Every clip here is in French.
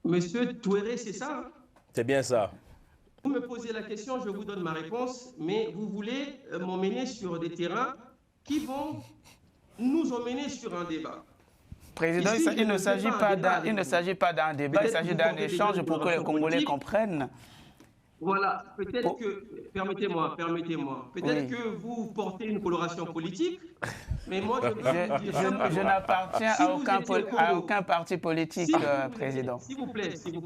Monsieur Touéré, c'est ça, hein? C'est bien ça. Vous me posez la question, je vous donne ma réponse, mais vous voulez m'emmener sur des terrains qui vont nous emmener sur un débat. Président, Ici, je il ne ne fais s'agit pas un pas débat d'un, il avec ne vous. s'agit pas d'un débat, il Peut-être que s'agit vous d'un portez déjà échange une pour que les coloration Congolais politique. comprennent. Voilà, peut-être Pour- que, permettez-moi, peut-être Oui. que vous portez une coloration politique, mais moi, je veux vous dire Je simplement, n'appartiens si vous étiez au à Congo, aucun parti politique, si vous étiez, Président. s'il vous Je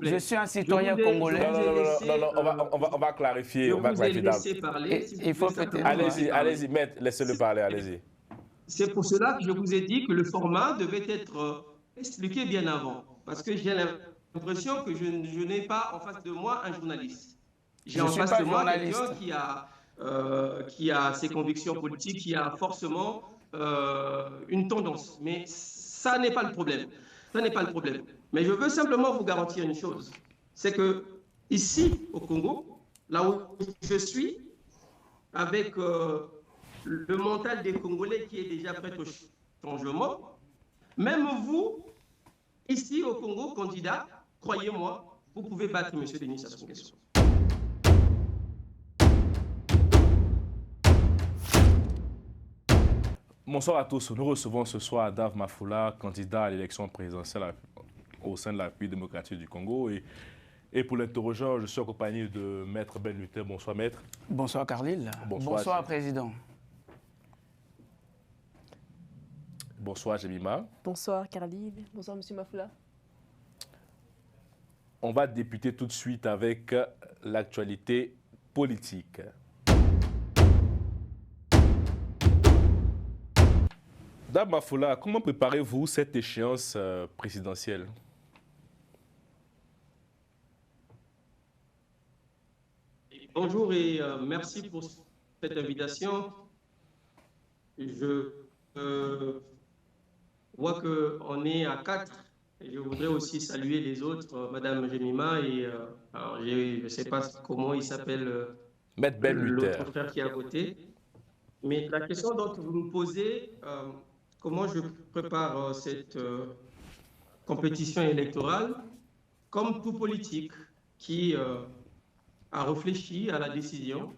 plaît, suis un citoyen je Non, congolais vous non, ai non, non, non, laissé, non, on va clarifier, je on va vous ai clarifier. laissé parler, Et si vous il pouvez faut simplement peut-être... me laisser Allez-y, parler. allez-y, maître, laissez-le parler, allez-y. C'est pour cela que je vous ai dit que le format devait être expliqué bien avant, parce que j'ai l'impression que je n'ai pas en face de moi un journaliste. J'ai Je ne en suis face de pas moi quelqu'un journaliste. qui a ses convictions politiques, qui a forcément une tendance. Mais ça n'est pas le problème. Ça n'est pas le problème. Mais je veux simplement vous garantir une chose, c'est que ici, au Congo, là où je suis, avec le mental des Congolais qui est déjà prêt au changement, même vous, ici au Congo, candidat, croyez-moi, vous pouvez battre M. Denis Sassou Nguesso. Bonsoir à tous. Nous recevons ce soir Dave Mafoula, candidat à l'élection présidentielle au sein de la République démocratique du Congo. Et pour l'interroger, je suis accompagné de Maître Ben Luther. Bonsoir, Maître. Bonsoir, Carlyle. Bonsoir, Président. Bonsoir, Jemima. Bonsoir Carlyle, bonsoir Monsieur Mafoula. On va débuter tout de suite avec l'actualité politique. Dame Mafoula, comment préparez-vous cette échéance présidentielle? Bonjour et merci pour cette invitation. Je vois qu'on est à 4. Et je voudrais aussi saluer les autres, Madame Jemima et je ne sais pas comment il s'appelle Maître Ben Luther. l'autre frère qui a voté. Mais la question dont vous me posez, comment je prépare cette compétition électorale, comme tout politique qui a réfléchi à la décision,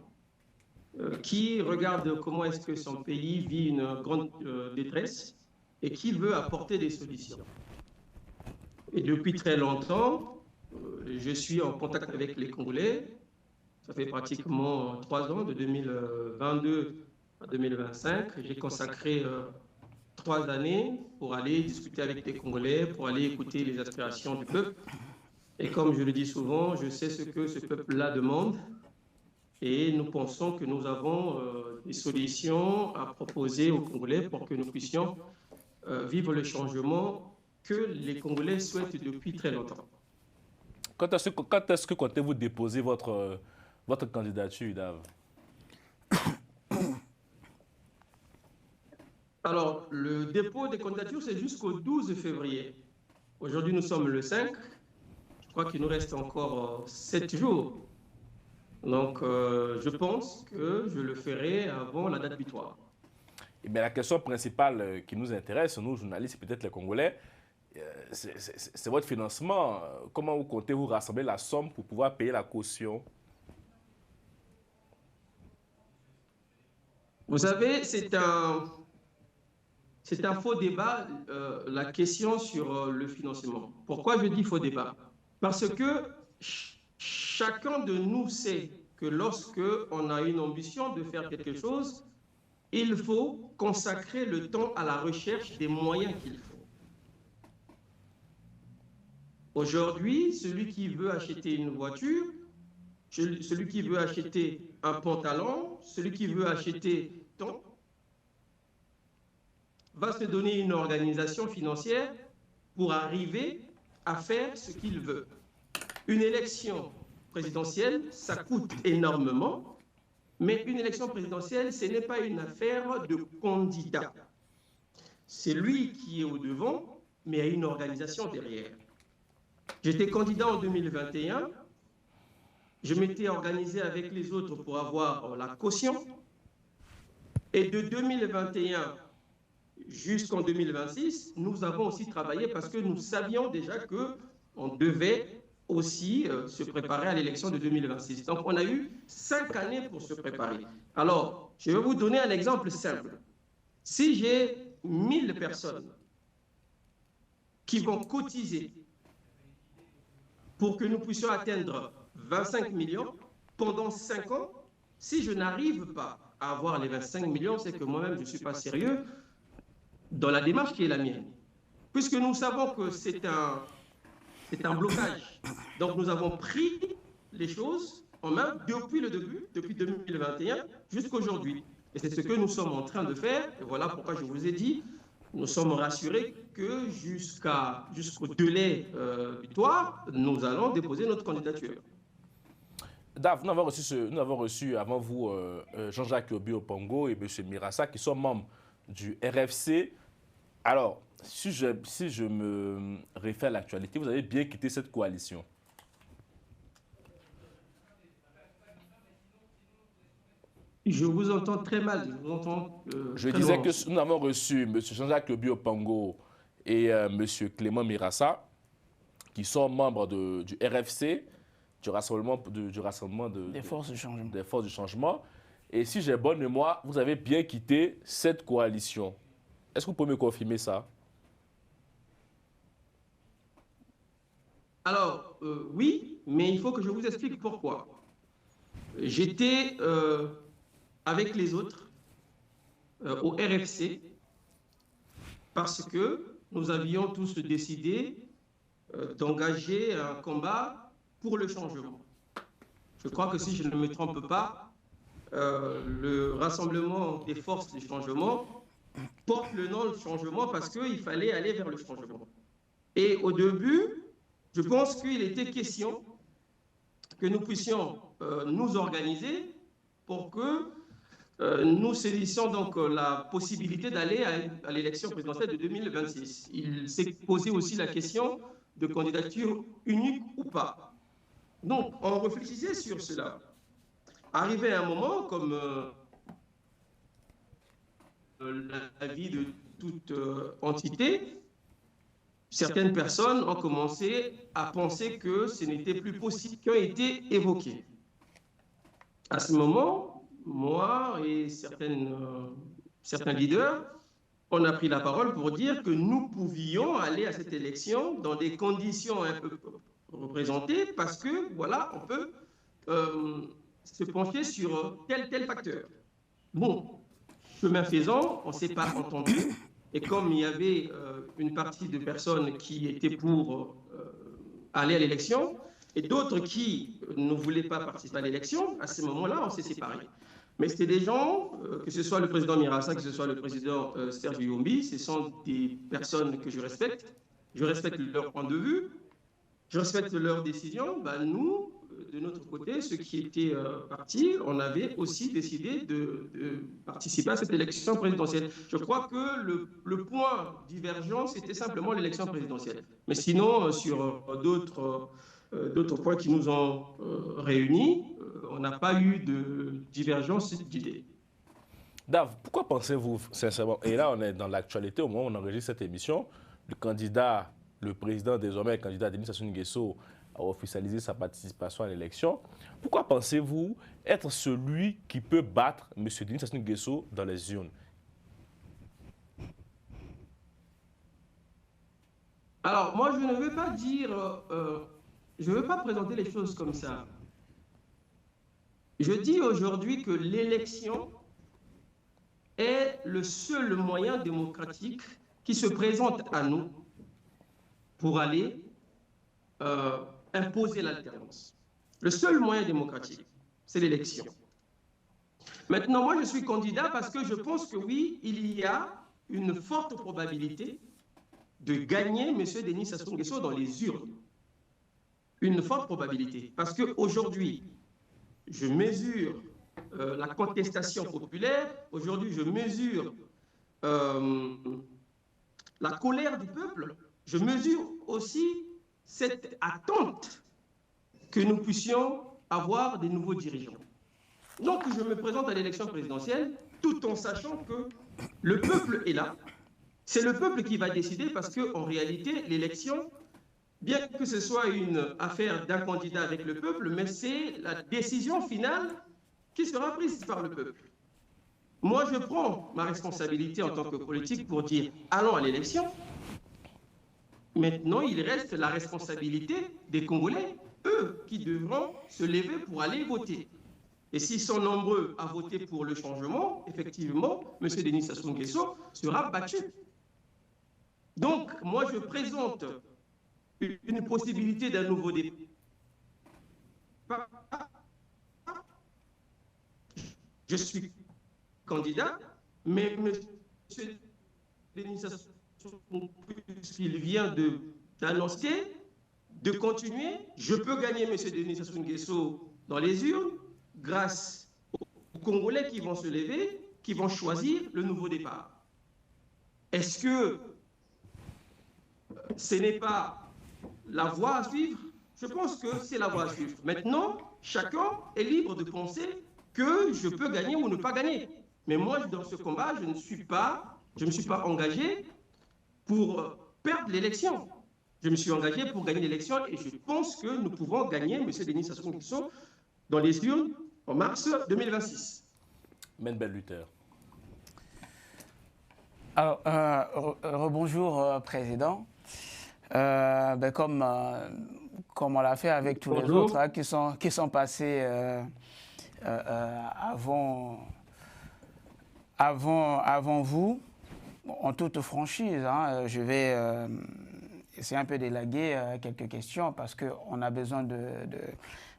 qui regarde comment est-ce que son pays vit une grande détresse et qui veut apporter des solutions. Et depuis très longtemps, je suis en contact avec les Congolais. Ça fait pratiquement 3 ans, de 2022 à 2025. J'ai consacré 3 années pour aller discuter avec les Congolais, pour aller écouter les aspirations du peuple. Et comme je le dis souvent, je sais ce que ce peuple-là demande. Et nous pensons que nous avons des solutions à proposer aux Congolais pour que nous puissions vivre le changement que les Congolais souhaitent depuis très longtemps. Quand est-ce que comptez-vous déposer votre candidature, Dave? Alors, le dépôt des candidatures, c'est jusqu'au 12 février. Aujourd'hui, nous sommes le 5. Je crois qu'il nous reste encore 7 jours. Donc, je pense que je le ferai avant la date butoir. Eh bien, la question principale qui nous intéresse, nous, journalistes, et peut-être les Congolais, c'est votre financement. Comment vous comptez-vous rassembler la somme pour pouvoir payer la caution? Vous savez, c'est un faux débat, la question sur le financement. Pourquoi je dis faux débat? Parce que chacun de nous sait que lorsque on a une ambition de faire quelque chose, il faut consacrer le temps à la recherche des moyens qu'il faut. Aujourd'hui, celui qui veut acheter une voiture, celui qui veut acheter un pantalon, celui qui veut acheter tant, va se donner une organisation financière pour arriver à faire ce qu'il veut. Une élection présidentielle, ça coûte énormément, mais une élection présidentielle, ce n'est pas une affaire de candidat. C'est lui qui est au devant, mais il y a une organisation derrière. J'étais candidat en 2021, je m'étais organisé avec les autres pour avoir la caution, et de 2021 jusqu'en 2026, nous avons aussi travaillé parce que nous savions déjà que on devait aussi se préparer à l'élection de 2026. Donc, on a eu 5 années pour se préparer. Alors, je vais vous donner un exemple simple. Si j'ai 1000 personnes qui vont cotiser pour que nous puissions atteindre 25 millions pendant 5 ans, si je n'arrive pas à avoir les 25 millions, c'est que moi-même, je ne suis pas sérieux dans la démarche qui est la mienne. Puisque nous savons que c'est un blocage. Donc nous avons pris les choses en main depuis le début, depuis 2021 jusqu'à aujourd'hui. Et c'est ce que nous sommes en train de faire. Et voilà pourquoi je vous ai dit, nous sommes rassurés que jusqu'au délai butoir, nous allons déposer notre candidature. Dave, nous avons reçu avant vous Jean-Jacques Obi-Opongo et M. Mirassa qui sont membres du RFC. Alors, si je me réfère à l'actualité, vous avez bien quitté cette coalition. Je vous entends très mal. Je vous entends, je disais que nous avons reçu M. Jean-Jacques Obi-Opongo et M. Clément Mirassa, qui sont membres du RFC, du rassemblement des forces du changement. Des forces du changement. Et si j'ai bonne mémoire, vous avez bien quitté cette coalition. Est-ce que vous pouvez me confirmer ça? Alors, oui, mais il faut que je vous explique pourquoi. J'étais avec les autres au RFC parce que nous avions tous décidé d'engager un combat pour le changement. Je crois que si je ne me trompe pas, le rassemblement des forces du changement porte le nom de changement parce qu'il fallait aller vers le changement. Et au début, je pense qu'il était question que nous puissions nous organiser pour que nous saisissions donc la possibilité d'aller à l'élection présidentielle de 2026. Il s'est posé aussi la question de candidature unique ou pas. Donc, on réfléchissait sur cela. Arrivé à un moment, comme la vie de toute entité, certaines personnes ont commencé à penser que ce n'était plus possible, qui ont été évoquées. À ce moment, moi et certains leaders, on a pris la parole pour dire que nous pouvions aller à cette élection dans des conditions un peu représentées parce que, voilà, on peut se pencher sur tel facteur. Bon, chemin faisant, on ne s'est pas entendu. Et comme il y avait une partie de personnes qui étaient pour aller à l'élection et d'autres qui ne voulaient pas participer à l'élection, à ce moment-là, on s'est séparés. Mais c'était des gens, que ce soit le président Mirassa, que ce soit le président Serge Yombi, ce sont des personnes que je respecte. Je respecte leur point de vue, je respecte leurs décisions. Ben, nous, de notre côté, ceux qui étaient partis, on avait aussi décidé de participer à cette élection présidentielle. Je crois que le point divergent, c'était simplement l'élection présidentielle. Mais sinon, sur d'autres points qui nous ont réunis, on n'a pas eu de divergence d'idées. Dave, pourquoi pensez-vous sincèrement, et là on est dans l'actualité au moment où on enregistre cette émission, le président désormais, le candidat Denis Sassou Nguesso a officialisé sa participation à l'élection. Pourquoi pensez-vous être celui qui peut battre M. Denis Sassou Nguesso dans les urnes? Alors, moi, je ne veux pas dire... je ne veux pas présenter les choses comme ça. Je dis aujourd'hui que l'élection est le seul moyen démocratique qui se présente à nous pour aller imposer l'alternance. Le seul moyen démocratique, c'est l'élection. Maintenant, moi, je suis candidat parce que je pense que oui, il y a une forte probabilité de gagner M. Denis Sassou Nguesso dans les urnes. Une forte probabilité. Parce qu'aujourd'hui, je mesure la contestation populaire, aujourd'hui, je mesure la colère du peuple, je mesure aussi cette attente que nous puissions avoir des nouveaux dirigeants. Donc, je me présente à l'élection présidentielle tout en sachant que le peuple est là. C'est le peuple qui va décider parce qu'en réalité, l'élection bien que ce soit une affaire d'un candidat avec le peuple, mais c'est la décision finale qui sera prise par le peuple. Moi, je prends ma responsabilité en tant que politique pour dire allons à l'élection. Maintenant, il reste la responsabilité des Congolais, eux, qui devront se lever pour aller voter. Et s'ils sont nombreux à voter pour le changement, effectivement, M. Denis Sassou Nguesso sera battu. Donc, moi, je présente une possibilité d'un nouveau départ. Je suis candidat, mais M. Denis Sassou Nguesso, puisqu'il vient d'annoncer, de continuer, je peux gagner M. Denis Sassou Nguesso dans les urnes grâce aux Congolais qui vont se lever, qui vont choisir le nouveau départ. Est-ce que ce n'est pas la voie à suivre? Je pense que c'est la voie à suivre. Maintenant, chacun est libre de penser que je peux gagner ou ne pas gagner. Mais moi, dans ce combat, je ne me suis pas engagé pour perdre l'élection. Je me suis engagé pour gagner l'élection et je pense que nous pouvons gagner M. Denis Sassou Nguesso dans les urnes en mars 2026. Ben Luther. Alors, rebonjour, Président. Comme on l'a fait avec tous les autres hein, qui sont passés avant vous, en toute franchise, hein, je vais essayer un peu d'élaguer quelques questions parce qu'on a besoin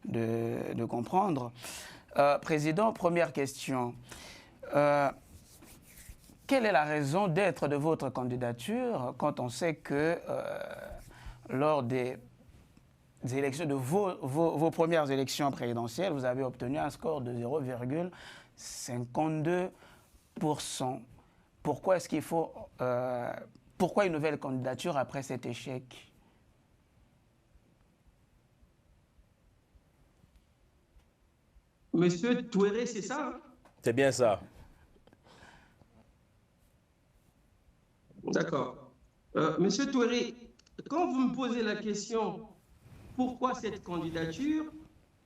de comprendre. Président, première question. Quelle est la raison d'être de votre candidature quand on sait que lors des élections, de vos premières élections présidentielles, vous avez obtenu un score de 0,52%? Pourquoi est-ce qu'il faut... pourquoi une nouvelle candidature après cet échec? Monsieur Touéré, c'est ça? C'est bien ça. D'accord. Monsieur Touéré, quand vous me posez la question pourquoi cette candidature,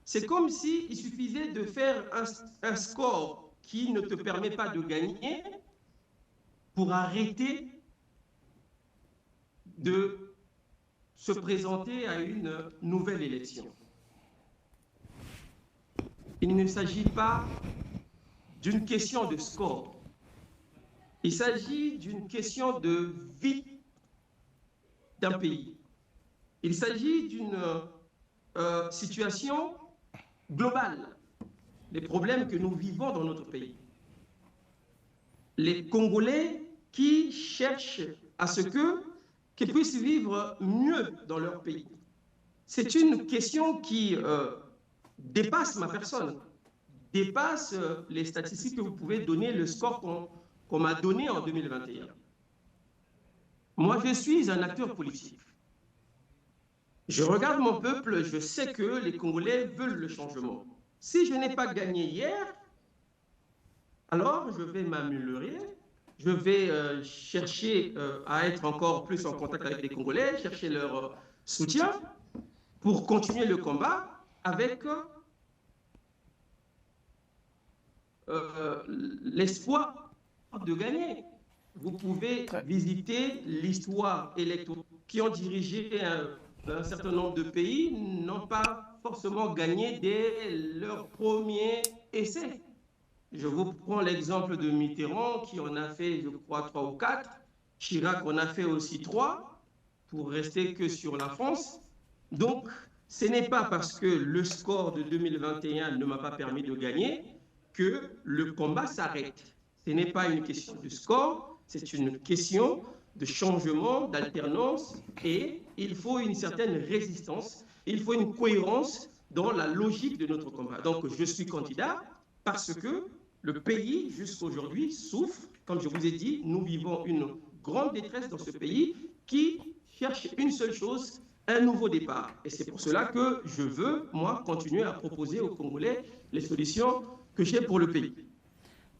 c'est comme s'il suffisait de faire un score qui ne te permet pas de gagner pour arrêter de se présenter à une nouvelle élection. Il ne s'agit pas d'une question de score. Il s'agit d'une question de vie d'un pays. Il s'agit d'une situation globale, des problèmes que nous vivons dans notre pays. Les Congolais qui cherchent à ce qu'ils puissent vivre mieux dans leur pays. C'est une question qui dépasse ma personne, dépasse les statistiques que vous pouvez donner, le score qu'on m'a donné en 2021. Moi, je suis un acteur politique. Je regarde mon peuple, je sais que les Congolais veulent le changement. Si je n'ai pas gagné hier, alors je vais m'améliorer, je vais chercher à être encore plus en contact avec les Congolais, chercher leur soutien pour continuer le combat avec l'espoir de gagner. Vous pouvez visiter l'histoire électorale qui ont dirigé un certain nombre de pays, n'ont pas forcément gagné dès leur premier essai. Je vous prends l'exemple de Mitterrand qui en a fait, je crois, 3 ou 4. Chirac en a fait aussi 3 pour rester que sur la France. Donc, ce n'est pas parce que le score de 2021 ne m'a pas permis de gagner que le combat s'arrête. Ce n'est pas une question de score, c'est une question de changement, d'alternance, et il faut une certaine résistance, il faut une cohérence dans la logique de notre combat. Donc, je suis candidat parce que le pays, jusqu'aujourd'hui, souffre. Comme je vous ai dit, nous vivons une grande détresse dans ce pays qui cherche une seule chose, un nouveau départ. Et c'est pour cela que je veux, moi, continuer à proposer aux Congolais les solutions que j'ai pour le pays.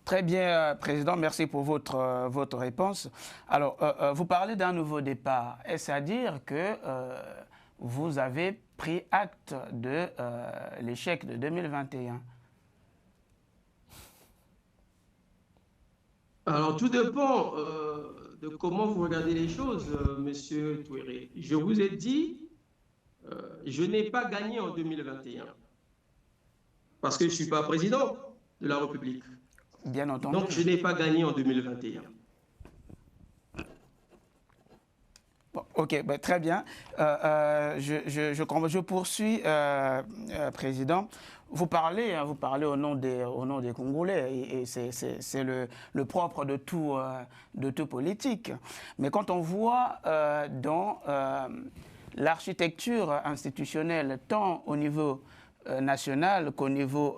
Très bien, Président, merci pour votre réponse. Alors, vous parlez d'un nouveau départ. Est-ce à dire que vous avez pris acte de l'échec de 2021? Alors, tout dépend de comment vous regardez les choses, Monsieur Touéré. Je vous ai dit, je n'ai pas gagné en 2021 parce que je ne suis pas président de la République. Bien entendu. Donc, je n'ai pas gagné en 2021. Bon, ok, ben, très bien. Je poursuis, Président. Vous parlez au nom des Congolais, et c'est le propre de tout politique. Mais quand on voit dans l'architecture institutionnelle, tant au niveau national qu'au niveau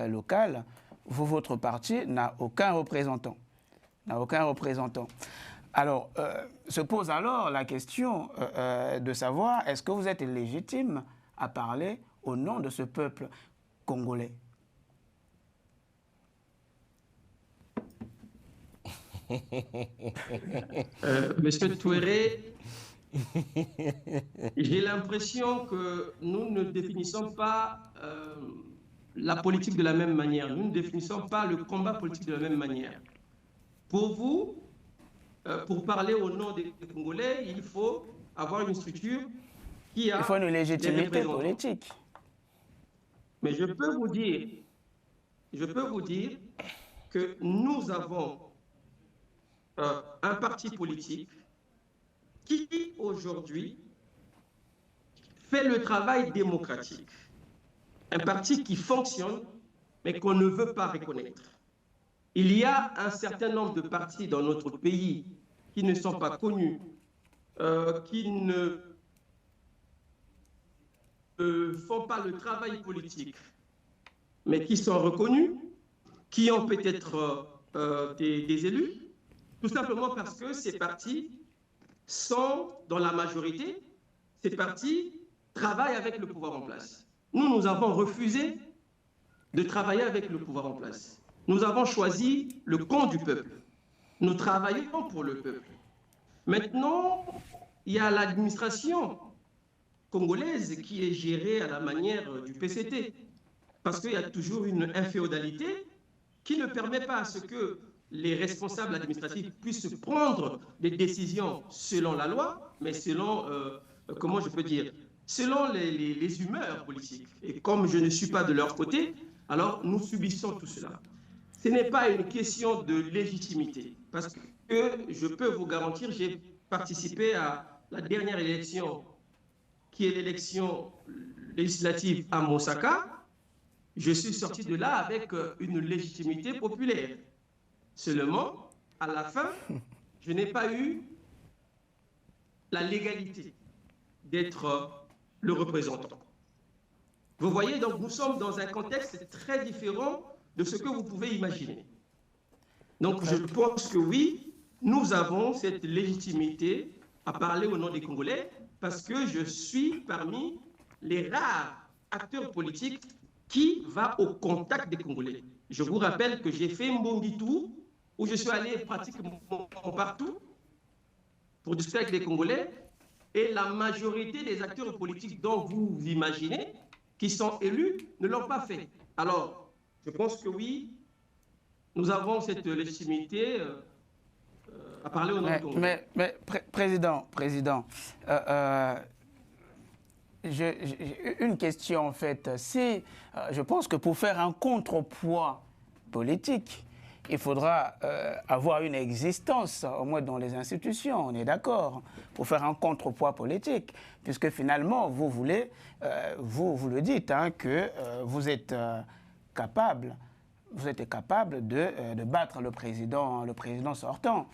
local, votre parti n'a aucun représentant. Alors, se pose alors la question de savoir, est-ce que vous êtes légitime à parler au nom de ce peuple congolais? Monsieur Touéré, j'ai l'impression que nous ne définissons pas la politique de la même manière. Nous ne définissons pas le combat politique de la même manière. Pour vous, pour parler au nom des Congolais, il faut avoir une structure qui a... Il faut une légitimité politique. Mais je peux vous dire que nous avons un parti politique qui, aujourd'hui, fait le travail démocratique. Un parti qui fonctionne, mais qu'on ne veut pas reconnaître. Il y a un certain nombre de partis dans notre pays qui ne sont pas connus, qui ne font pas le travail politique, mais qui sont reconnus, qui ont peut-être des élus, tout simplement parce que ces partis sont dans la majorité, ces partis travaillent avec le pouvoir en place. Nous avons refusé de travailler avec le pouvoir en place. Nous avons choisi le camp du peuple. Nous travaillons pour le peuple. Maintenant, il y a l'administration congolaise qui est gérée à la manière du PCT. Parce qu'il y a toujours une inféodalité qui ne permet pas à ce que les responsables administratifs puissent prendre des décisions selon la loi, mais selon, comment je peux dire, selon les humeurs politiques. Et comme je ne suis pas de leur côté, alors nous subissons tout cela. Ce n'est pas une question de légitimité, parce que je peux vous garantir, j'ai participé à la dernière élection, qui est l'élection législative à Mosaka. Je suis sorti de là avec une légitimité populaire. Seulement, à la fin, je n'ai pas eu la légalité d'être le représentant. Vous voyez, donc nous sommes dans un contexte très différent de ce que vous pouvez imaginer. Donc je pense que oui, nous avons cette légitimité à parler au nom des Congolais parce que je suis parmi les rares acteurs politiques qui va au contact des Congolais. Je vous rappelle que j'ai fait Mbongi-Tour, où je suis allé pratiquement partout pour discuter avec les Congolais, et la majorité des acteurs politiques dont vous imaginez, qui sont élus, ne l'ont pas fait. Alors, je pense que oui, nous avons cette légitimité à parler au nom du Congolais. Mais Président, une question en fait, c'est, je pense que pour faire un contrepoids politique, il faudra avoir une existence, au moins dans les institutions, on est d'accord, pour faire un contrepoids politique, puisque finalement, vous voulez, vous le dites, hein, que vous êtes capable de battre le président sortant.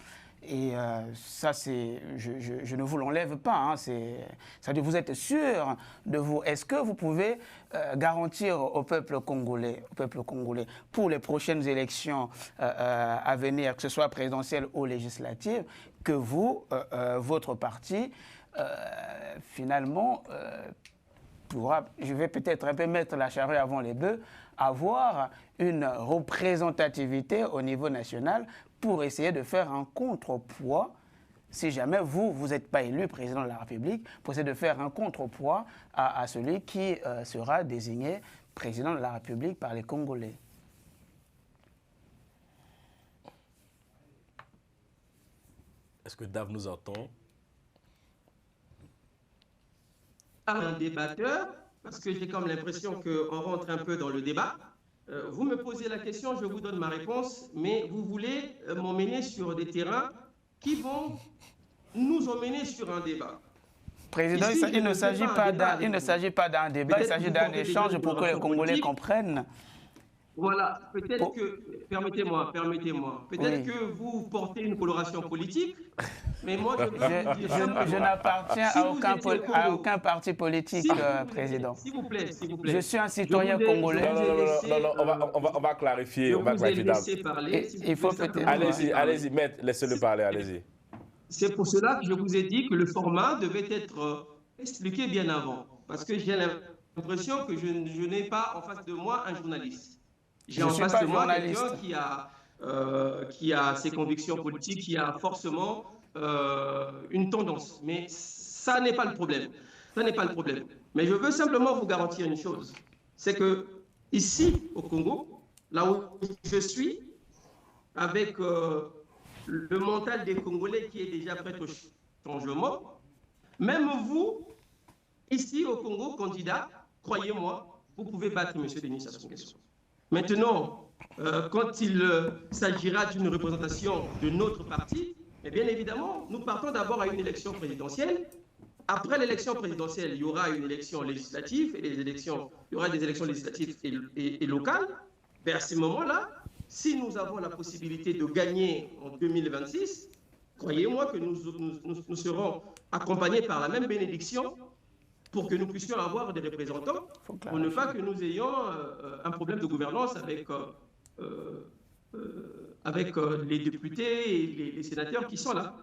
Et ça, je ne vous l'enlève pas. Hein, c'est-à-dire, vous êtes sûr de vous. Est-ce que vous pouvez garantir au peuple congolais, pour les prochaines élections à venir, que ce soit présidentielles ou législatives, que vous, votre parti, finalement, pourra, je vais peut-être un peu mettre la charrue avant les bœufs, avoir une représentativité au niveau national pour essayer de faire un contrepoids si jamais vous n'êtes pas élu président de la République, pour essayer de faire un contrepoids à celui qui sera désigné président de la République par les Congolais. Est-ce que Dave nous entend? Un débatteur, parce que j'ai comme l'impression qu'on rentre un peu dans le débat. Vous me posez la question, je vous donne ma réponse, mais vous voulez m'emmener sur des terrains qui vont nous emmener sur un débat. Président, Ici, il ne s'agit pas d'un débat, il s'agit d'un échange pour que les Congolais comprennent. Voilà, peut-être que, permettez-moi, peut-être que vous portez une coloration politique, mais moi je n'appartiens à aucun parti politique, Président. S'il vous plaît. Je suis un citoyen congolais. Non, on va clarifier. Il faut peut-être... Allez-y, maître, laissez-le parler, allez-y. C'est pour cela que je vous ai dit que le format devait être expliqué bien avant, parce que j'ai l'impression que je n'ai pas en face de moi un journaliste. J'ai en face de moi quelqu'un qui a ses convictions politiques, qui a forcément une tendance. Mais ça n'est pas le problème. Mais je veux simplement vous garantir une chose. C'est que ici, au Congo, là où je suis, avec le mental des Congolais qui est déjà prêt au changement, même vous, ici au Congo, candidat, croyez-moi, vous pouvez battre M. Denis Sassou Nguesso. Maintenant, quand il s'agira d'une représentation de notre parti, eh bien évidemment, nous partons d'abord à une élection présidentielle. Après l'élection présidentielle, il y aura une élection législative, et il y aura des élections législatives et locales. Et à ce moment-là, si nous avons la possibilité de gagner en 2026, croyez-moi que nous serons accompagnés par la même bénédiction pour que nous puissions avoir des représentants, pour ne pas que nous ayons un problème de gouvernance avec les députés et les sénateurs qui sont là.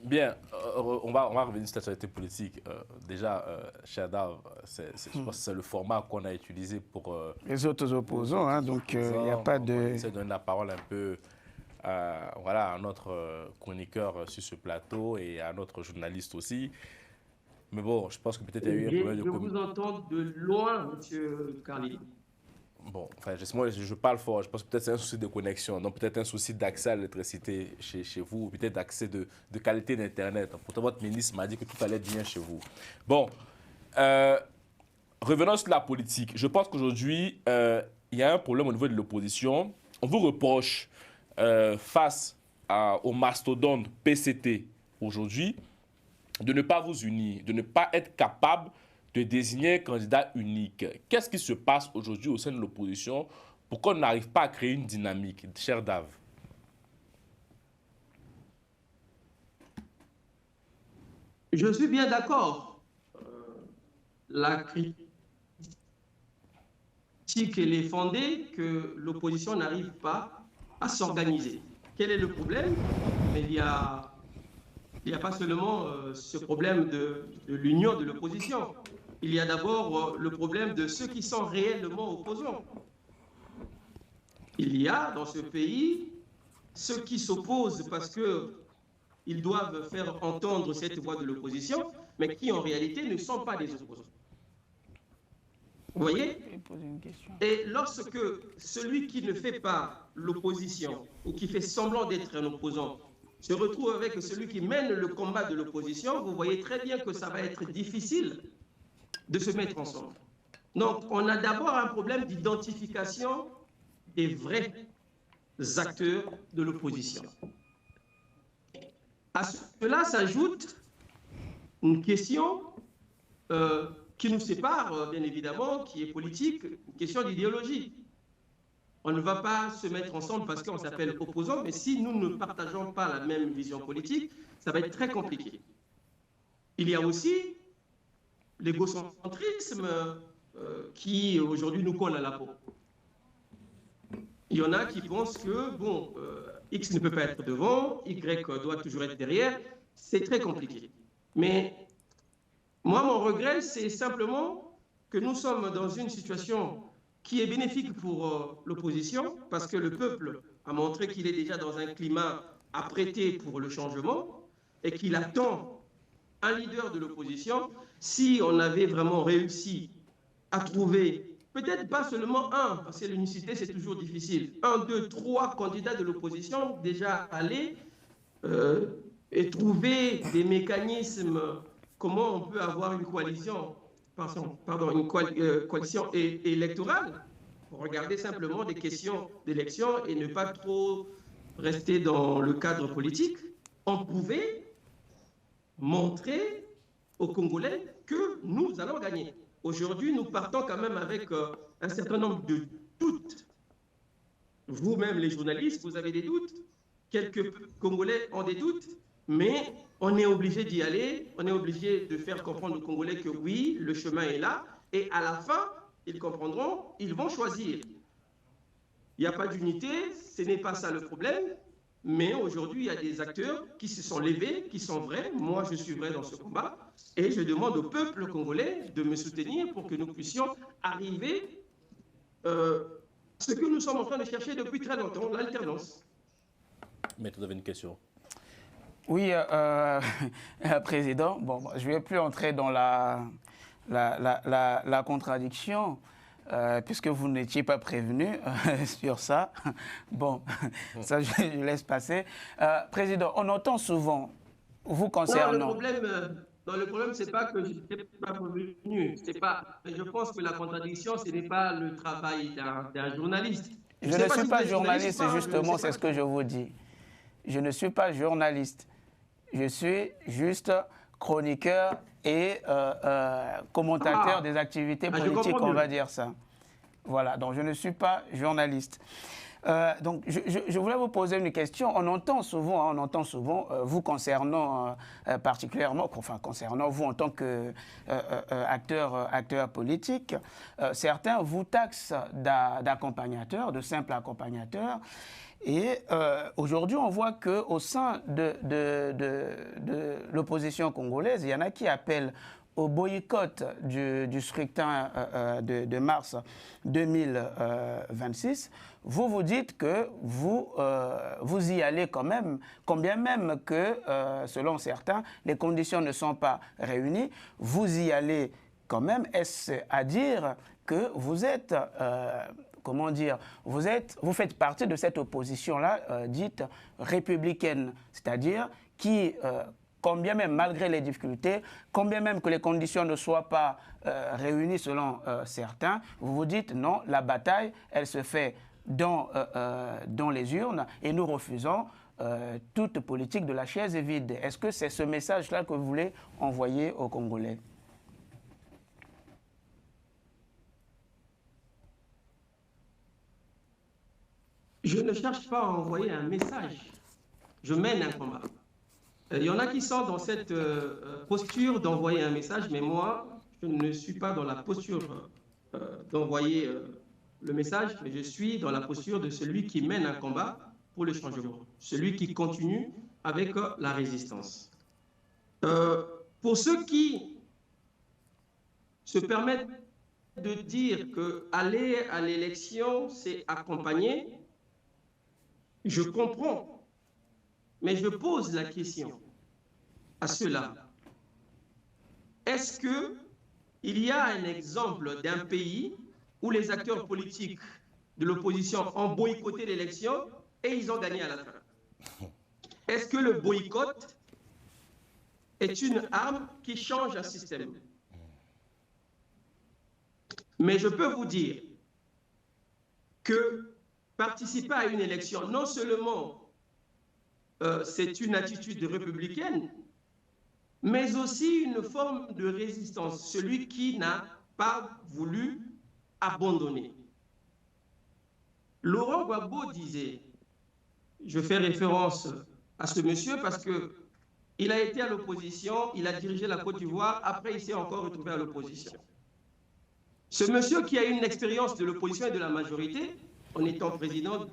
Bien, on va revenir sur l'actualité politique. Déjà, cher Dave, je pense que c'est le format qu'on a utilisé pour... les autres opposants, hein, donc il n'y a pas de... On essaie de donner la parole un peu à notre chroniqueur sur ce plateau et à notre journaliste aussi. Mais bon, je pense que peut-être il y a eu un problème de... Je vous entends de loin, monsieur Carly. Bon, enfin, moi, je parle fort. Je pense que peut-être c'est un souci de connexion, donc peut-être un souci d'accès à l'électricité chez vous, peut-être d'accès de qualité d'Internet. Pourtant, votre ministre m'a dit que tout allait bien chez vous. Bon, revenons sur la politique. Je pense qu'aujourd'hui, il y a un problème au niveau de l'opposition. On vous reproche, face au mastodonte PCT aujourd'hui, de ne pas vous unir, de ne pas être capable de désigner un candidat unique. Qu'est-ce qui se passe aujourd'hui au sein de l'opposition pour qu'on n'arrive pas à créer une dynamique, cher Dave? Je suis bien d'accord. La critique, elle est fondée que l'opposition n'arrive pas à s'organiser. Quel est le problème? Mais il y a pas seulement ce problème de l'union de l'opposition. Il y a d'abord le problème de ceux qui sont réellement opposants. Il y a dans ce pays ceux qui s'opposent parce qu'ils doivent faire entendre cette voix de l'opposition, mais qui en réalité ne sont pas des opposants. Vous voyez? Et lorsque celui qui ne fait pas l'opposition ou qui fait semblant d'être un opposant se retrouve avec celui qui mène le combat de l'opposition, vous voyez très bien que ça va être difficile de se mettre ensemble. Donc, on a d'abord un problème d'identification des vrais acteurs de l'opposition. À cela s'ajoute une question qui nous sépare, bien évidemment, qui est politique, une question d'idéologie. On ne va pas se mettre ensemble parce qu'on s'appelle opposants, mais si nous ne partageons pas la même vision politique, ça va être très compliqué. Il y a aussi l'égocentrisme qui aujourd'hui nous colle à la peau. Il y en a qui pensent que, bon, X ne peut pas être devant, Y doit toujours être derrière. C'est très compliqué. Mais moi, mon regret, c'est simplement que nous sommes dans une situation qui est bénéfique pour l'opposition, parce que le peuple a montré qu'il est déjà dans un climat apprêté pour le changement et qu'il attend un leader de l'opposition. Si on avait vraiment réussi à trouver, peut-être pas seulement un, parce que l'unicité c'est toujours difficile, un, deux, trois candidats de l'opposition déjà allés et trouver des mécanismes, comment on peut avoir une coalition, coalition électorale, pour regarder simplement des questions d'élection et ne pas trop rester dans le cadre politique. On pouvait montrer aux Congolais que nous allons gagner. Aujourd'hui, nous partons quand même avec un certain nombre de doutes. Vous-même, les journalistes, vous avez des doutes. Quelques Congolais ont des doutes, mais on est obligé d'y aller. On est obligé de faire comprendre aux Congolais que oui, le chemin est là. Et à la fin, ils comprendront, ils vont choisir. Il n'y a pas d'unité, ce n'est pas ça le problème. Mais aujourd'hui, il y a des acteurs qui se sont levés, qui sont vrais. Moi, je suis vrai dans ce combat. Et je demande au peuple congolais de me soutenir pour que nous puissions arriver à ce que nous sommes en train de chercher depuis très longtemps, l'alternance. Maître, vous avez une question? Oui, Président, bon, je ne vais plus entrer dans la contradiction. Puisque vous n'étiez pas prévenu sur ça. Bon, ça je laisse passer. Président, on entend souvent, vous concernant... Non, le problème, c'est pas que je n'étais pas prévenu. Je pense que la contradiction, ce n'est pas le travail d'un journaliste. Je ne suis pas journaliste, justement, c'est ce que je vous dis. Je ne suis pas journaliste. Je suis juste chroniqueur et commentateur des activités politiques, on va dire ça. Voilà, donc je ne suis pas journaliste. Donc je voulais vous poser une question. On entend souvent, vous concernant particulièrement, enfin concernant vous en tant qu'acteur politique, certains vous taxent d'accompagnateurs, de simples accompagnateurs. Et aujourd'hui, on voit qu'au sein de l'opposition congolaise, il y en a qui appellent au boycott du scrutin de mars 2026. Vous dites que vous y allez quand même, combien même que, selon certains, les conditions ne sont pas réunies, vous y allez quand même. Est-ce à dire que vous êtes... comment dire, vous faites partie de cette opposition-là dite républicaine, c'est-à-dire qui, combien même malgré les difficultés, combien même que les conditions ne soient pas réunies selon certains, vous vous dites non, la bataille, elle se fait dans les urnes et nous refusons toute politique de la chaise vide. Est-ce que c'est ce message-là que vous voulez envoyer aux Congolais ? Je ne cherche pas à envoyer un message. Je mène un combat. Il y en a qui sont dans cette posture d'envoyer un message, mais moi, je ne suis pas dans la posture d'envoyer le message, mais je suis dans la posture de celui qui mène un combat pour le changement, celui qui continue avec la résistance. Pour ceux qui se permettent de dire qu'aller à l'élection, c'est accompagner, je comprends, mais je pose la question à ceux-là. Est-ce qu'il y a un exemple d'un pays où les acteurs politiques de l'opposition ont boycotté l'élection et ils ont gagné à la fin? Est-ce que le boycott est une arme qui change un système? Mais je peux vous dire que participer à une élection, non seulement c'est une attitude républicaine, mais aussi une forme de résistance. Celui qui n'a pas voulu abandonner. Laurent Gbagbo disait, je fais référence à ce monsieur parce qu'il a été à l'opposition, il a dirigé la Côte d'Ivoire, après il s'est encore retrouvé à l'opposition. Ce monsieur qui a eu une expérience de l'opposition et de la majorité, en étant président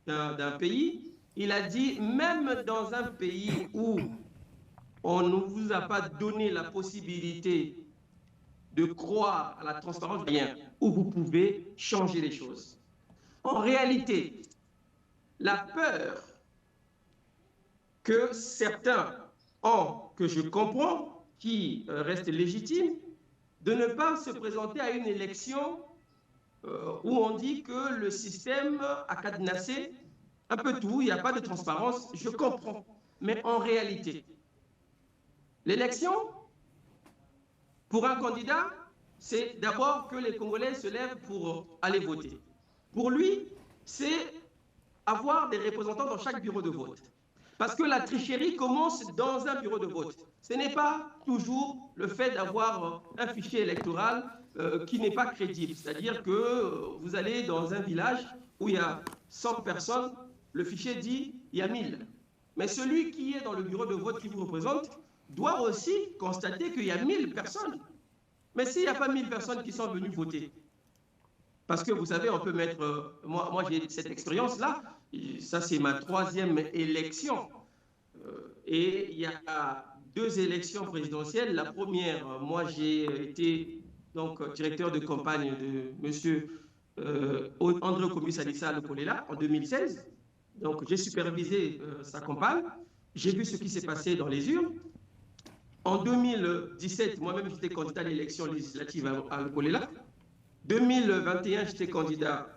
d'un pays, il a dit, même dans un pays où on ne vous a pas donné la possibilité de croire à la transparence, où vous pouvez changer les choses. En réalité, la peur que certains ont, que je comprends, qui reste légitime, de ne pas se présenter à une élection où on dit que le système a cadenassé un peu tout, il n'y a pas de transparence, je comprends. Mais en réalité, l'élection, pour un candidat, c'est d'abord que les Congolais se lèvent pour aller voter. Pour lui, c'est avoir des représentants dans chaque bureau de vote. Parce que la tricherie commence dans un bureau de vote. Ce n'est pas toujours le fait d'avoir un fichier électoral qui n'est pas crédible. C'est-à-dire que vous allez dans un village où il y a 100 personnes, le fichier dit il y a 1000. Mais celui qui est dans le bureau de vote qui vous représente doit aussi constater qu'il y a 1000 personnes. Mais s'il n'y a pas 1000 personnes qui sont venues voter, parce que vous savez, on peut mettre... moi j'ai cette expérience-là, ça c'est ma 3e élection. Et il y a 2 élections présidentielles. La première, moi j'ai été donc, directeur de campagne de M. André Komusalissa Lekolela en 2016. Donc j'ai supervisé sa campagne. J'ai vu ce qui s'est passé dans les urnes. En 2017, moi-même j'étais candidat à l'élection législative à Lekolela. 2021, j'étais candidat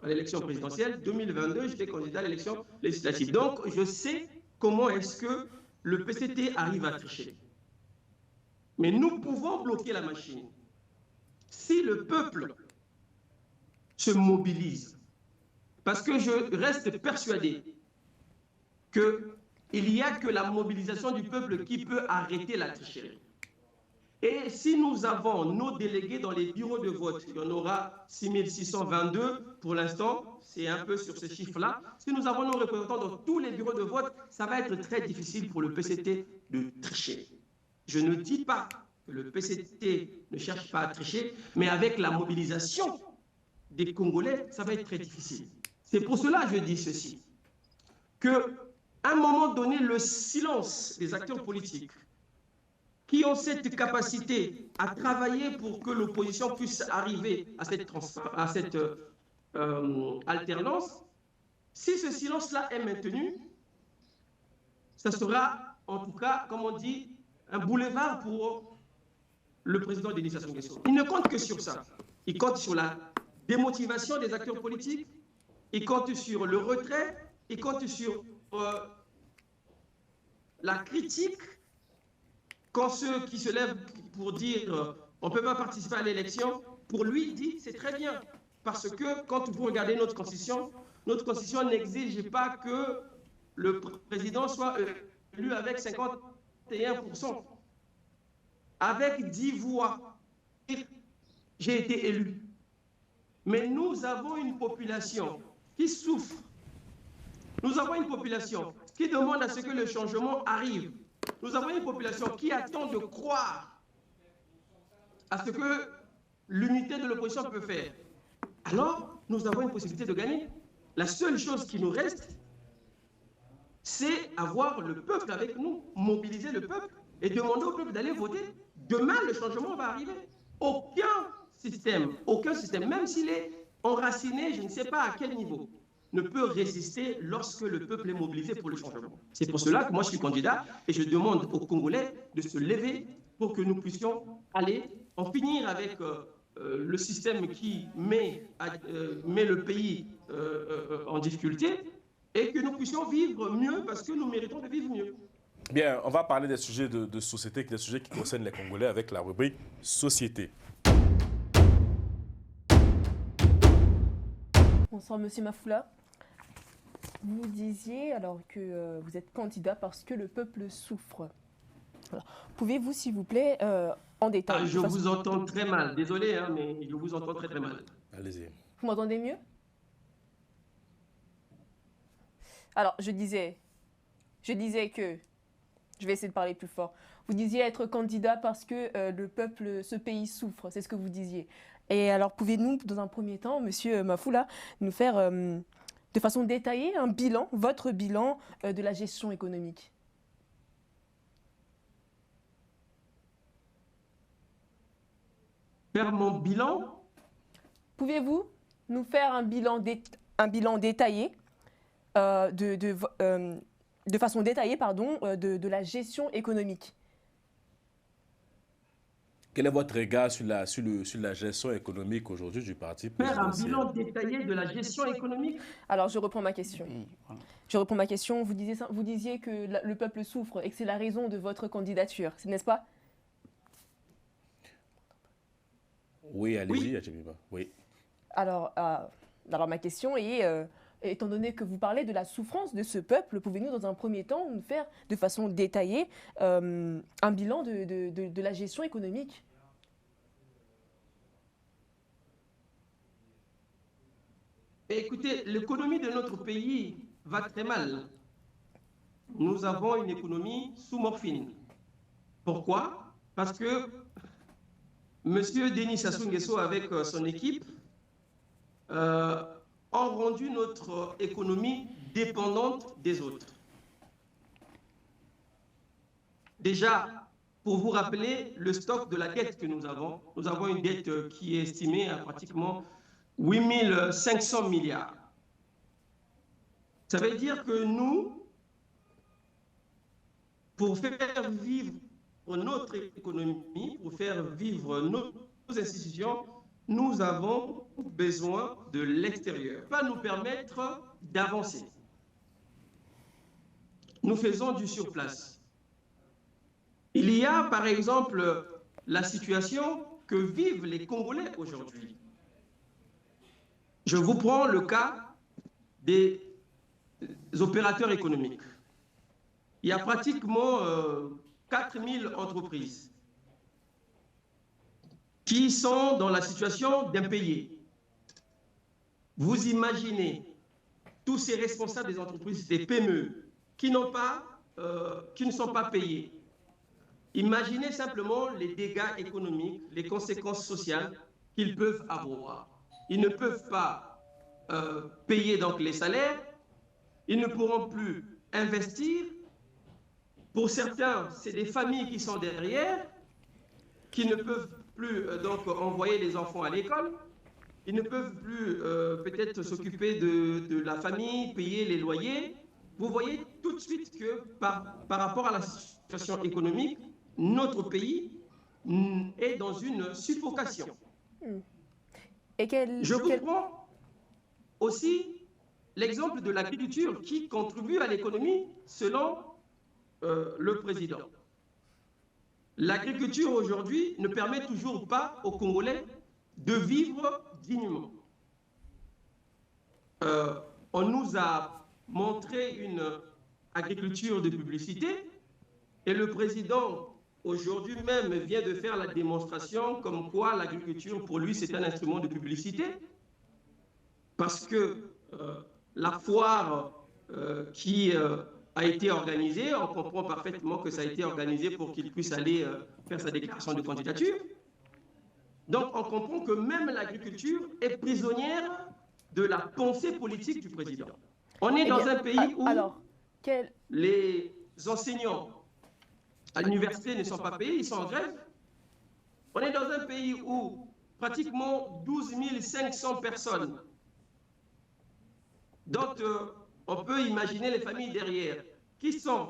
à l'élection présidentielle. 2022, j'étais candidat à l'élection législative. Donc, je sais comment est-ce que le PCT arrive à tricher. Mais nous pouvons bloquer la machine si le peuple se mobilise. Parce que je reste persuadé qu'il n'y a que la mobilisation du peuple qui peut arrêter la tricherie. Et si nous avons nos délégués dans les bureaux de vote, il y en aura 6622 pour l'instant, c'est un peu sur ce chiffre-là. Si nous avons nos représentants dans tous les bureaux de vote, ça va être très difficile pour le PCT de tricher. Je ne dis pas que le PCT ne cherche pas à tricher, mais avec la mobilisation des Congolais, ça va être très difficile. C'est pour cela que je dis ceci, qu'à un moment donné, le silence des acteurs politiques qui ont cette capacité à travailler pour que l'opposition puisse arriver à cette alternance, si ce silence-là est maintenu, ça sera en tout cas, comme on dit, un boulevard pour le président Denis Sassou Nguesso. Il ne compte que sur ça. Il compte sur la démotivation des acteurs politiques, il compte sur le retrait, il compte sur la critique. Quand ceux qui se lèvent pour dire on ne peut pas participer à l'élection, pour lui, il dit c'est très bien. Parce que quand vous regardez notre constitution n'exige pas que le président soit élu avec 51%. Avec 10 voix, j'ai été élu. Mais nous avons une population qui souffre. Nous avons une population qui demande à ce que le changement arrive. Nous avons une population qui attend de croire à ce que l'unité de l'opposition peut faire. Alors, nous avons une possibilité de gagner. La seule chose qui nous reste, c'est avoir le peuple avec nous, mobiliser le peuple et demander au peuple d'aller voter. Demain, le changement va arriver. Aucun système, même s'il est enraciné, je ne sais pas à quel niveau, ne peut résister lorsque le peuple est mobilisé pour le changement. C'est pour cela que moi je suis candidat et je demande aux Congolais de se lever pour que nous puissions aller en finir avec le système qui met le pays en difficulté et que nous puissions vivre mieux parce que nous méritons de vivre mieux. Bien, on va parler des sujets de société, des sujets qui concernent les Congolais avec la rubrique Société. Bonsoir, Monsieur Mafoula. Vous disiez alors que vous êtes candidat parce que le peuple souffre. Pouvez-vous, s'il vous plaît, en détail... je vous entends très mal. Désolé, hein, mais je vous entends très très mal. Allez-y. Vous m'entendez mieux? Alors, je disais que... Je vais essayer de parler plus fort. Vous disiez être candidat parce que le peuple, ce pays souffre. C'est ce que vous disiez. Et alors, pouvez-vous, dans un premier temps, Monsieur Mafoula, nous faire de façon détaillée un bilan, votre bilan de la gestion économique? Faire mon bilan? Pouvez-vous nous faire un bilan détaillé de façon détaillée de la gestion économique. Quel est votre regard sur la gestion économique aujourd'hui du parti Faire un présidentiel? bilan détaillé de la gestion économique. Alors, je reprends ma question. Oui, voilà. Je reprends ma question. Vous disiez que le peuple souffre et que c'est la raison de votre candidature, n'est-ce pas? Oui, allez-y, Oui. Adjemiba. Oui. Alors ma question est, étant donné que vous parlez de la souffrance de ce peuple, pouvez-vous dans un premier temps nous faire de façon détaillée un bilan de la gestion économique? Écoutez, l'économie de notre pays va très mal. Nous avons une économie sous morphine. Pourquoi? Parce que M. Denis Sassou Nguesso, avec son équipe, ont rendu notre économie dépendante des autres. Déjà, pour vous rappeler le stock de la dette que nous avons une dette qui est estimée à pratiquement 8 500 milliards. Ça veut dire que nous, pour faire vivre notre économie, pour faire vivre nos institutions, nous avons besoin de l'extérieur. Ça va nous permettre d'avancer. Nous faisons du surplace. Il y a par exemple la situation que vivent les Congolais aujourd'hui. Je vous prends le cas des opérateurs économiques. Il y a pratiquement 4000 entreprises qui sont dans la situation d'impayés. Vous imaginez tous ces responsables des entreprises, des PME, qui ne sont pas payés. Imaginez simplement les dégâts économiques, les conséquences sociales qu'ils peuvent avoir. Ils ne peuvent pas payer donc les salaires, ils ne pourront plus investir. Pour certains, c'est des familles qui sont derrière, qui ne peuvent plus donc envoyer les enfants à l'école. Ils ne peuvent plus peut-être s'occuper de la famille, payer les loyers. Vous voyez tout de suite que par rapport à la situation économique, notre pays est dans une suffocation. Je vous prends aussi l'exemple de l'agriculture qui contribue à l'économie selon le président. L'agriculture aujourd'hui ne permet toujours pas aux Congolais de vivre dignement. On nous a montré une agriculture de publicité et le président aujourd'hui même vient de faire la démonstration comme quoi l'agriculture pour lui c'est un instrument de publicité parce que la foire qui a été organisée, on comprend parfaitement que ça a été organisé pour qu'il puisse aller faire sa déclaration de candidature. Donc on comprend que même l'agriculture est prisonnière de la pensée politique du président. On est dans un pays où les enseignants à l'université ne sont pas payés, ils sont en grève. On est dans un pays où pratiquement 12 500 personnes, dont on peut imaginer les familles derrière, qui sont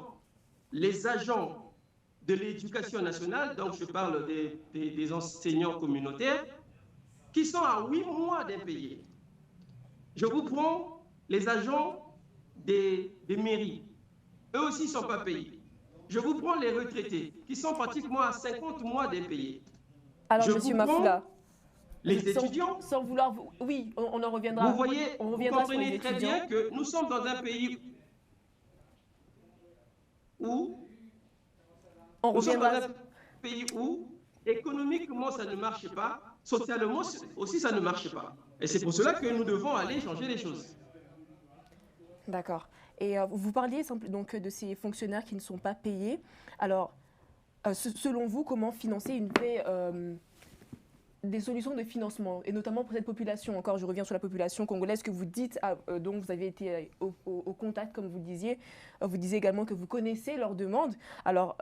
les agents de l'éducation nationale, donc je parle des enseignants communautaires, qui sont à 8 mois d'impayés. Je vous prends les agents des mairies, eux aussi ne sont pas payés. Je vous prends les retraités, qui sont pratiquement à 50 mois d'impayés. Alors, M. Mafoula, les étudiants, sans vouloir... Oui, on en reviendra. Vous voyez, vous comprenez très bien que nous sommes dans un pays où... Nous sommes dans un pays où, économiquement, ça ne marche pas, socialement aussi, ça ne marche pas. Et c'est pour cela que nous devons aller changer les choses. D'accord. Et vous parliez donc de ces fonctionnaires qui ne sont pas payés. Alors, selon vous, comment financer des solutions de financement, et notamment pour cette population? Encore, je reviens sur la population congolaise que vous dites, dont vous avez été au contact, comme vous le disiez. Vous disiez également que vous connaissez leurs demandes. Alors,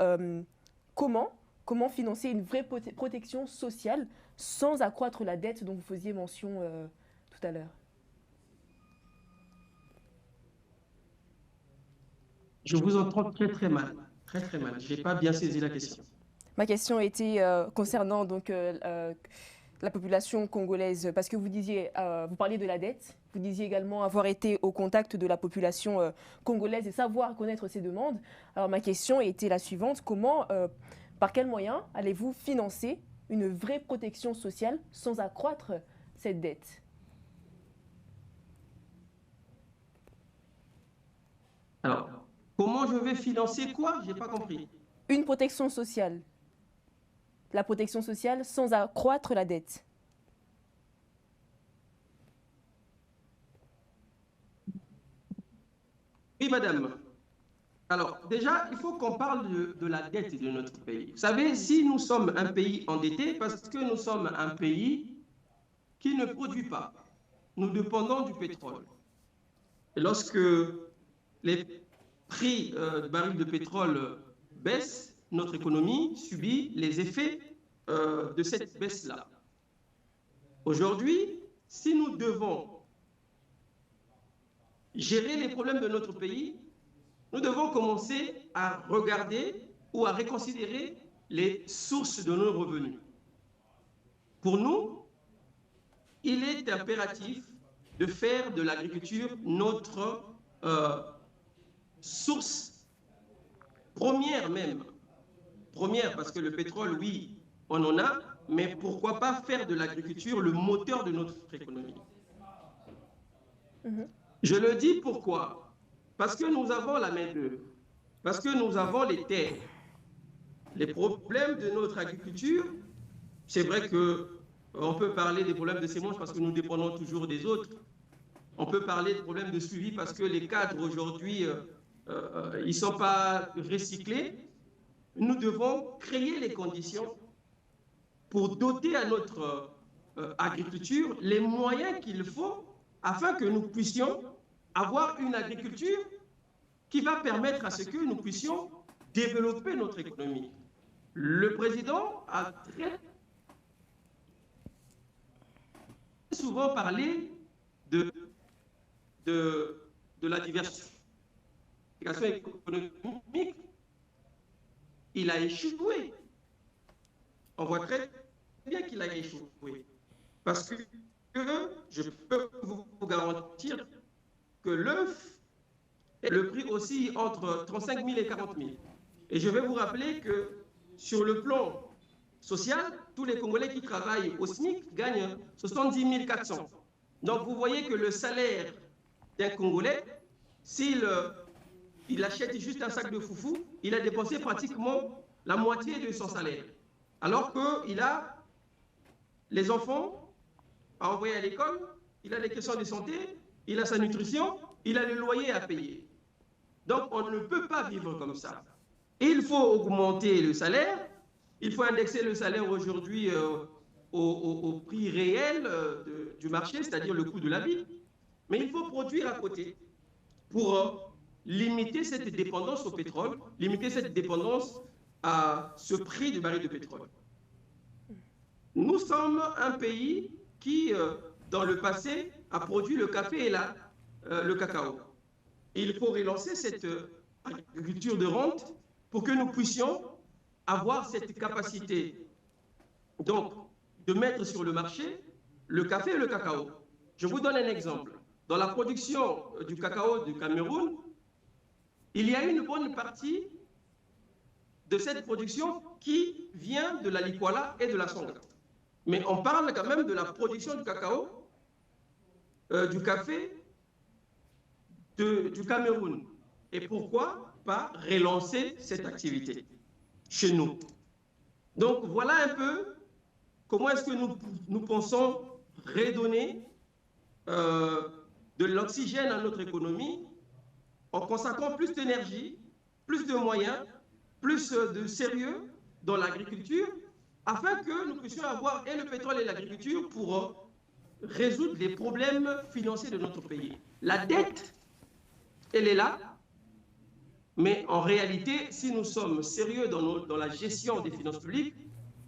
comment financer une vraie protection sociale sans accroître la dette dont vous faisiez mention tout à l'heure? Je vous entends très très mal, très très mal. Je n'ai pas bien saisi la question. Ma question était concernant donc la population congolaise, parce que vous disiez, vous parliez de la dette, vous disiez également avoir été au contact de la population congolaise et savoir connaître ses demandes. Alors ma question était la suivante, comment, par quels moyens allez-vous financer une vraie protection sociale sans accroître cette dette? Alors, comment je vais financer quoi? Je n'ai pas compris. Une protection sociale. La protection sociale sans accroître la dette. Oui, madame. Alors, déjà, il faut qu'on parle de la dette de notre pays. Vous savez, si nous sommes un pays endetté, parce que nous sommes un pays qui ne produit pas, nous dépendons du pétrole. Et lorsque les prix de baril de pétrole baissent, notre économie subit les effets de cette baisse-là. Aujourd'hui, si nous devons gérer les problèmes de notre pays, nous devons commencer à regarder ou à reconsidérer les sources de nos revenus. Pour nous, il est impératif de faire de l'agriculture notre source première même. Première parce que le pétrole, oui, on en a, mais pourquoi pas faire de l'agriculture le moteur de notre économie? Je le dis pourquoi? Parce que nous avons la main-d'œuvre, parce que nous avons les terres. Les problèmes de notre agriculture, c'est vrai qu'on peut parler des problèmes de semences parce que nous dépendons toujours des autres. On peut parler de problèmes de suivi parce que les cadres aujourd'hui, ils ne sont pas recyclés. Nous devons créer les conditions pour doter à notre agriculture les moyens qu'il faut afin que nous puissions avoir une agriculture qui va permettre à ce que nous puissions développer notre économie. Le président a très souvent parlé de la diversification économique. Il a échoué. On voit très bien qu'il a échoué. Parce que je peux vous garantir que l'œuf, le prix aussi entre 35 000 et 40 000. Et je vais vous rappeler que sur le plan social, tous les Congolais qui travaillent au SMIC gagnent 70 400. Donc vous voyez que le salaire d'un Congolais, s'il achète juste un sac de foufou, il a dépensé pratiquement la moitié de son salaire. Alors qu'il a les enfants à envoyer à l'école, il a les questions de santé, il a sa nutrition, il a le loyer à payer. Donc on ne peut pas vivre comme ça. Il faut augmenter le salaire, il faut indexer le salaire aujourd'hui au prix réel du marché, c'est-à-dire le coût de la vie, mais il faut produire à côté pour limiter cette dépendance au pétrole, limiter cette dépendance à ce prix du baril de pétrole. Nous sommes un pays qui, dans le passé, a produit le café et le cacao. Il faut relancer cette agriculture de rente pour que nous puissions avoir cette capacité donc de mettre sur le marché le café et le cacao. Je vous donne un exemple. Dans la production du cacao du Cameroun, il y a une bonne partie de cette production qui vient de la Likwala et de la Songa. Mais on parle quand même de la production du cacao, du café du Cameroun. Et pourquoi pas relancer cette activité chez nous? Donc voilà un peu comment est-ce que nous pensons redonner de l'oxygène à notre économie en consacrant plus d'énergie, plus de moyens, plus de sérieux dans l'agriculture, afin que nous puissions avoir et le pétrole et l'agriculture pour résoudre les problèmes financiers de notre pays. La dette, elle est là, mais en réalité, si nous sommes sérieux dans la gestion des finances publiques,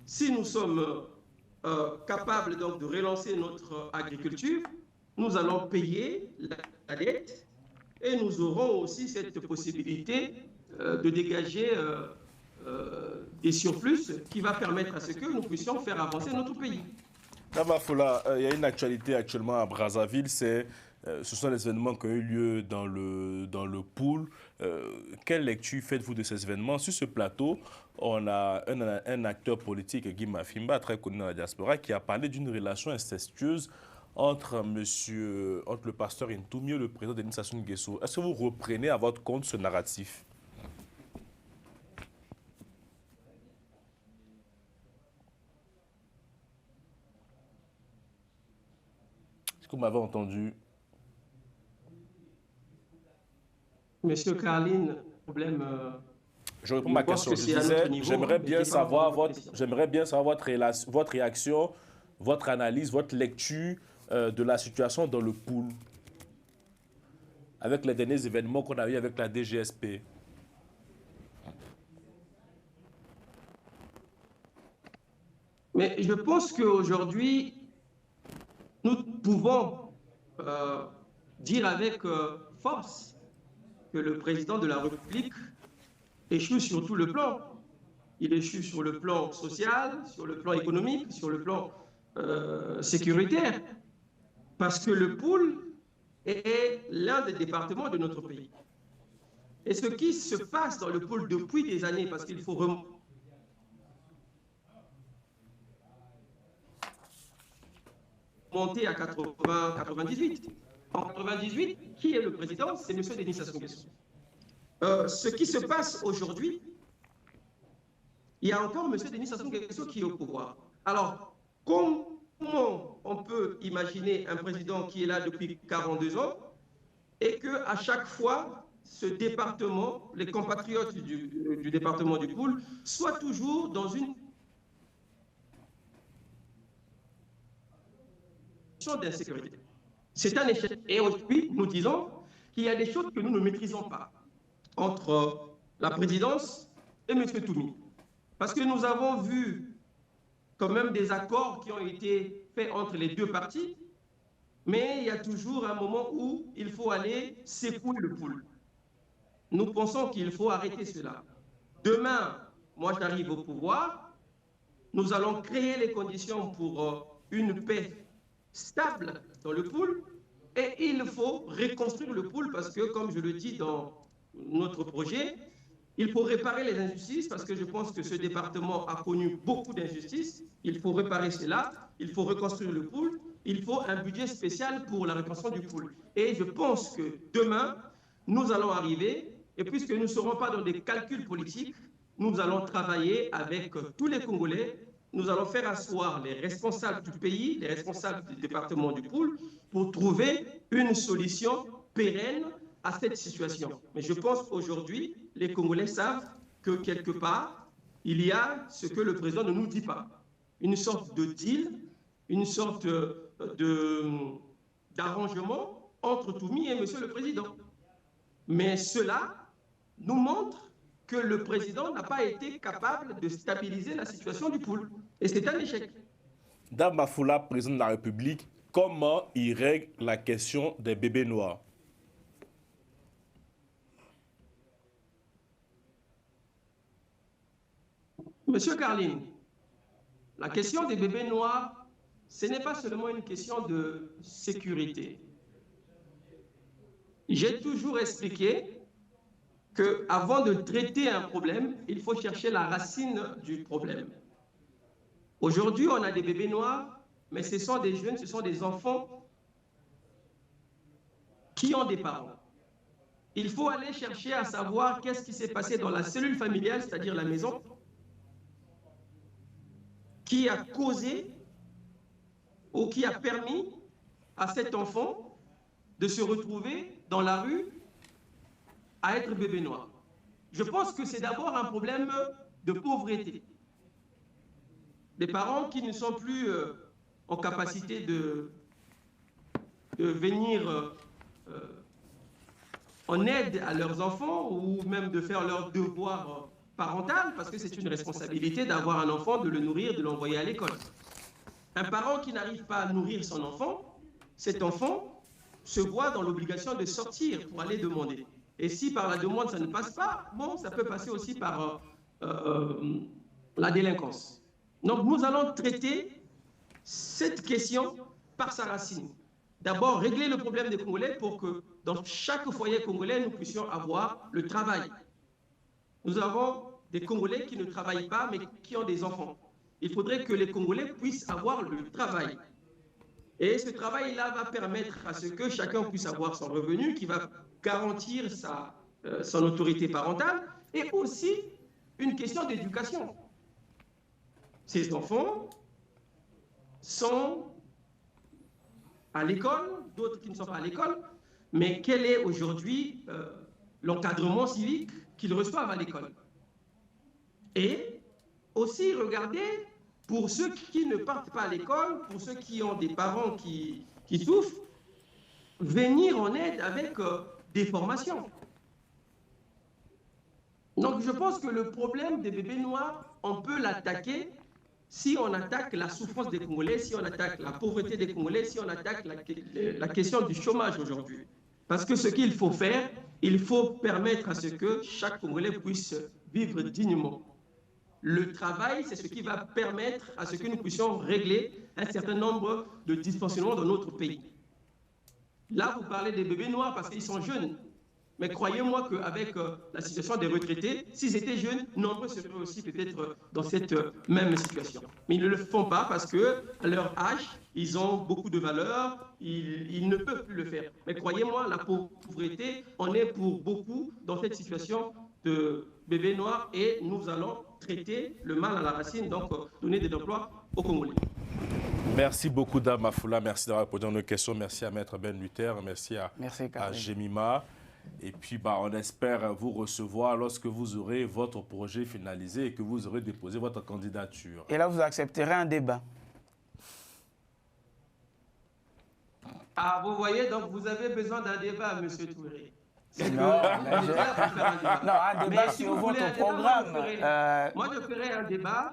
si nous sommes capables donc de relancer notre agriculture, nous allons payer la dette et nous aurons aussi cette possibilité de dégager des surplus qui va permettre à ce que nous puissions faire avancer notre pays. Dave Mafoula, il y a une actualité actuellement à Brazzaville, ce sont les événements qui ont eu lieu dans le pool. Quelle lecture faites-vous de ces événements? Sur ce plateau, on a un acteur politique, Guy Mafimba, très connu dans la diaspora, qui a parlé d'une relation incestueuse entre le pasteur Ntoumi et le président Denis Sassou Nguesso. Est-ce que vous reprenez à votre compte ce narratif? Est-ce que vous m'avez entendu? Monsieur Carline, problème... Je réponds à ma question. Je disais, j'aimerais bien savoir votre réaction, votre analyse, votre lecture de la situation dans le pool avec les derniers événements qu'on a eu avec la DGSP. Mais je pense qu'aujourd'hui, nous pouvons dire avec force que le président de la République échoue sur tout le plan. Il échoue sur le plan social, sur le plan économique, sur le plan sécuritaire. Parce que le Poul est l'un des départements de notre pays. Et ce qui se passe dans le Poul depuis des années, parce qu'il faut remonter à 98. En 98, qui est le président? C'est M. Denis Sassou Nguesso. Ce qui se passe aujourd'hui, il y a encore M. Denis Sassou Nguesso qui est au pouvoir. Alors, comment on peut imaginer un président qui est là depuis 42 ans et qu'à chaque fois, ce département, les compatriotes du département du Poul, soient toujours dans une situation d'insécurité? C'est un échec. Et aujourd'hui, nous disons qu'il y a des choses que nous ne maîtrisons pas entre la présidence et M. Toumi. Parce que nous avons vu quand même des accords qui ont été faits entre les deux parties, mais il y a toujours un moment où il faut aller secouer le Poul. Nous pensons qu'il faut arrêter cela. Demain, moi j'arrive au pouvoir, nous allons créer les conditions pour une paix stable dans le Poul, et il faut reconstruire le Poul parce que, comme je le dis dans notre projet, il faut réparer les injustices parce que je pense que ce département a connu beaucoup d'injustices. Il faut réparer cela, il faut reconstruire le Poul, il faut un budget spécial pour la reconstruction du Poul. Et je pense que demain, nous allons arriver, et puisque nous ne serons pas dans des calculs politiques, nous allons travailler avec tous les Congolais. Nous allons faire asseoir les responsables du pays, les responsables du département du Poul, pour trouver une solution pérenne à cette situation. Mais je pense qu'aujourd'hui, les Congolais savent que quelque part, il y a ce que le président ne nous dit pas. Une sorte de deal, une sorte d'arrangement entre Toumi et Monsieur le Président. Mais cela nous montre que le président n'a pas été capable de stabiliser la situation du Poul. Et c'est un échec. Dave Mafoula, président de la République, comment il règle la question des bébés noirs? Monsieur Carline, la question des bébés noirs, ce n'est pas seulement une question de sécurité. J'ai toujours expliqué qu'avant de traiter un problème, il faut chercher la racine du problème. Aujourd'hui, on a des bébés noirs, mais ce sont des jeunes, ce sont des enfants qui ont des parents. Il faut aller chercher à savoir qu'est-ce qui s'est passé dans la cellule familiale, c'est-à-dire la maison, qui a causé ou qui a permis à cet enfant de se retrouver dans la rue à être bébé noir. Je pense que c'est d'abord un problème de pauvreté. Des parents qui ne sont plus en capacité de venir en aide à leurs enfants ou même de faire leur devoir parental, parce que c'est une responsabilité d'avoir un enfant, de le nourrir, de l'envoyer à l'école. Un parent qui n'arrive pas à nourrir son enfant, cet enfant se voient dans l'obligation de sortir pour aller demander. Et si par la demande ça ne passe pas, bon, ça peut passer aussi par la délinquance. Donc nous allons traiter cette question par sa racine. D'abord, régler le problème des Congolais pour que dans chaque foyer congolais, nous puissions avoir le travail. Nous avons des Congolais qui ne travaillent pas, mais qui ont des enfants. Il faudrait que les Congolais puissent avoir le travail. Et ce travail-là va permettre à ce que chacun puisse avoir son revenu, qui va garantir son autorité parentale, et aussi une question d'éducation. Ces enfants sont à l'école, d'autres qui ne sont pas à l'école, mais quel est aujourd'hui l'encadrement civique qu'ils reçoivent à l'école? Et aussi regarder pour ceux qui ne partent pas à l'école, pour ceux qui ont des parents qui souffrent, venir en aide avec des formations. Donc je pense que le problème des bébés noirs, on peut l'attaquer si on attaque la souffrance des Congolais, si on attaque la pauvreté des Congolais, si on attaque la question du chômage aujourd'hui. Parce que ce qu'il faut faire, il faut permettre à ce que chaque Congolais puisse vivre dignement. Le travail, c'est ce qui va permettre à ce que nous puissions régler un certain nombre de dysfonctionnements dans notre pays. Là, vous parlez des bébés noirs parce qu'ils sont jeunes. Mais croyez-moi qu'avec la situation des retraités, s'ils étaient jeunes, nombreux seraient aussi peut-être dans cette même situation. Mais ils ne le font pas parce qu'à leur âge, ils ont beaucoup de valeur, ils ne peuvent plus le faire. Mais croyez-moi, la pauvreté, on est pour beaucoup dans cette situation de bébés noirs et nous allons traiter le mal à la racine, donc donner des emplois aux Congolais. Merci beaucoup, Dave Mafoula. Merci d'avoir répondu à nos questions. Merci à Maître Ben Luther. Merci à Jemima. Et puis, on espère vous recevoir lorsque vous aurez votre projet finalisé et que vous aurez déposé votre candidature. Et là, vous accepterez un débat. Ah, vous voyez, donc vous avez besoin d'un débat, M. Touré. Non, un débat sur votre programme. Moi, je ferai un débat.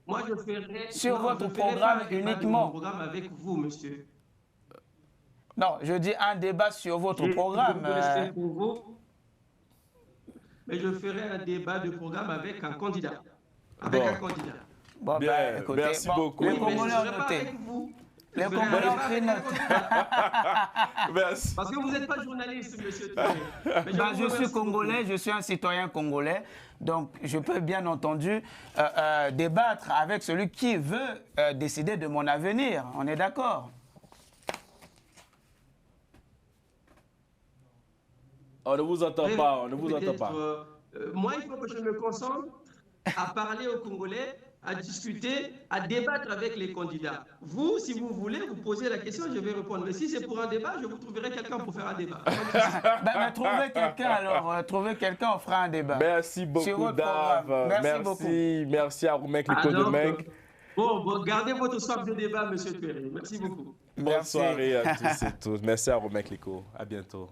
Moi, je ferai... Sur votre programme uniquement. Un programme avec vous, monsieur. Non, je dis un débat sur votre programme. Pour vous, mais je ferai un débat de programme avec un candidat. Avec un candidat. Bon, bien, écoutez, merci beaucoup. Les Congolais ont noté. Les Congolais ont pris note. Merci. Parce que vous n'êtes pas journaliste, monsieur Touré. Je suis Congolais, je suis un citoyen congolais. Donc, je peux bien entendu débattre avec celui qui veut décider de mon avenir. On est d'accord? On ne vous entend pas, on ne vous entend pas. Moi, il faut que je me concentre à parler aux Congolais, à discuter, à débattre avec les candidats. Vous, si vous voulez, vous posez la question, je vais répondre. Mais si c'est pour un débat, je vous trouverai quelqu'un pour faire un débat. Mais trouvez quelqu'un alors, trouvez quelqu'un, on fera un débat. Merci beaucoup, Dave. Merci à Roumek Liko de Menk. Bon, gardez votre soif de débat, monsieur Touré. Merci beaucoup. Bonne soirée à tous et toutes. Merci à Roumek Liko. À bientôt.